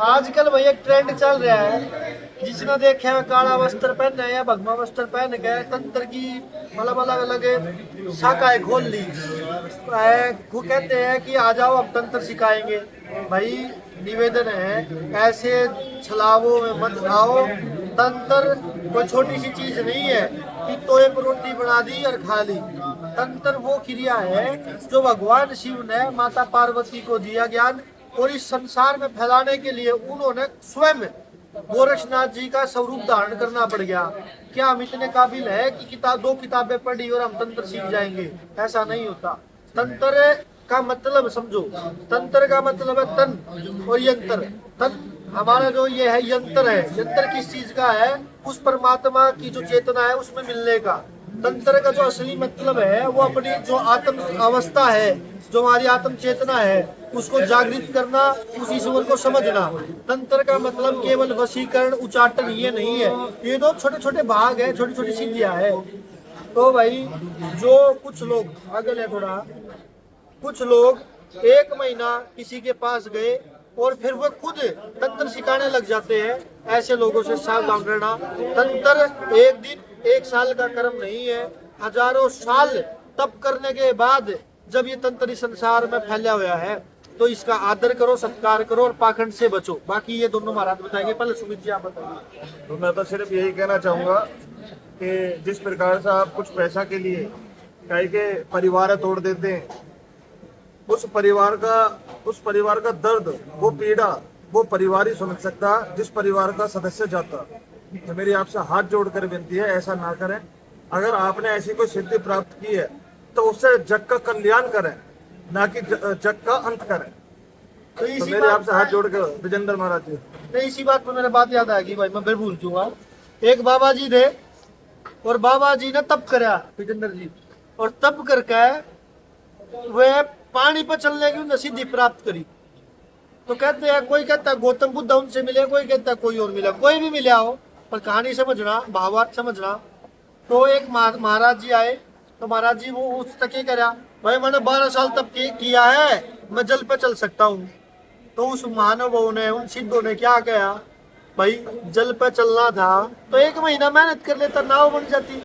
आजकल भाई एक ट्रेंड चल रहा है, जिसने देखे काला वस्त्र पहने या भगवा वस्त्र पहन के तंत्र की मतलब अलग अलग शाखाएं खोल ली। वो कहते हैं कि आ जाओ अब तंत्र सिखाएंगे। भाई निवेदन है, ऐसे छलावों में मत आओ। तंत्र कोई छोटी सी चीज नहीं है कि तो एक रोटी बना दी और खा ली। तंत्र वो क्रिया है जो भगवान शिव ने माता पार्वती को दिया ज्ञान, और इस संसार में फैलाने के लिए उन्होंने स्वयं गोरक्षनाथ जी का स्वरूप धारण करना पड़ गया। क्या हम इतने काबिल है कि दो किताबें पढ़ी और हम तंत्र सीख जाएंगे? ऐसा नहीं होता। तंत्र का मतलब समझो, तंत्र का मतलब है तन और यंत्र। तन हमारा जो ये है यंत्र है, यंत्र किस चीज का है? उस परमात्मा की जो चेतना है उसमें मिलने का। तंत्र का जो असली मतलब है वो अपनी जो आत्म अवस्था है, जो हमारी आत्म चेतना है, उसको जागृत करना, उस ईश्वर को समझना। तंत्र का मतलब केवल वशीकरण उच्चाटन ये नहीं है, ये तो छोटे छोटे भाग है, छोटी छोटी सिद्धियां है। तो भाई जो कुछ लोग आगे ले थोड़ा, कुछ लोग एक महीना किसी के पास गए और फिर वो खुद तंत्र सिखाने लग जाते हैं। ऐसे लोगों से सावधान रहना। तंत्र एक दिन एक साल का कर्म नहीं है, हजारों साल तप करने के बाद जब ये तंत्र इस संसार में फैला हुआ है, तो इसका आदर करो, सत्कार करो और पाखंड से बचो। बाकी ये दोनों महाराज बताएंगे। पहले सुमित जी आप बताइए। तो मैं तो सिर्फ यही कहना चाहूंगा कि जिस प्रकार से आप कुछ पैसा के लिए कहीं के परिवार तोड़ देते हैं, उस परिवार का दर्द, वो पीड़ा वो परिवार ही समझ सकता जिस परिवार का सदस्य जाता। तो मेरी आपसे हाथ जोड़कर विनती है, ऐसा ना करें। अगर आपने ऐसी कोई सिद्धि प्राप्त की है तो उससे जग का कल्याण करें, ना कि जग का अंत करें। तो मेरे आपसे हाथ जोड़कर विजेंद्र महाराज जी। नहीं, इसी बात पर मेरे बात याद आ गई भाई, मैं फिर भूल चुका। एक बाबा जी थे और बाबा जी ने तप करा विजेंद्र जी, और तप करके वे पानी पर चलने की उन्हें सिद्धि प्राप्त करी। तो कहते हैं, कोई कहता है गौतम बुद्ध उनसे मिले, कोई कहता है कोई और मिला, कोई भी मिला हो, पर कहानी समझना, भावार्थ समझना। तो एक महाराज जी आए, तो महाराज जी वो उस तक ही करा, भाई मैंने 12 साल तप किया है, मैं जल पे चल सकता हूँ। तो उस महानुभाव ने, उन सिद्धों ने क्या किया, भाई जल पे चलना था तो 1 महीना मेहनत कर लेता, नाव बन जाती।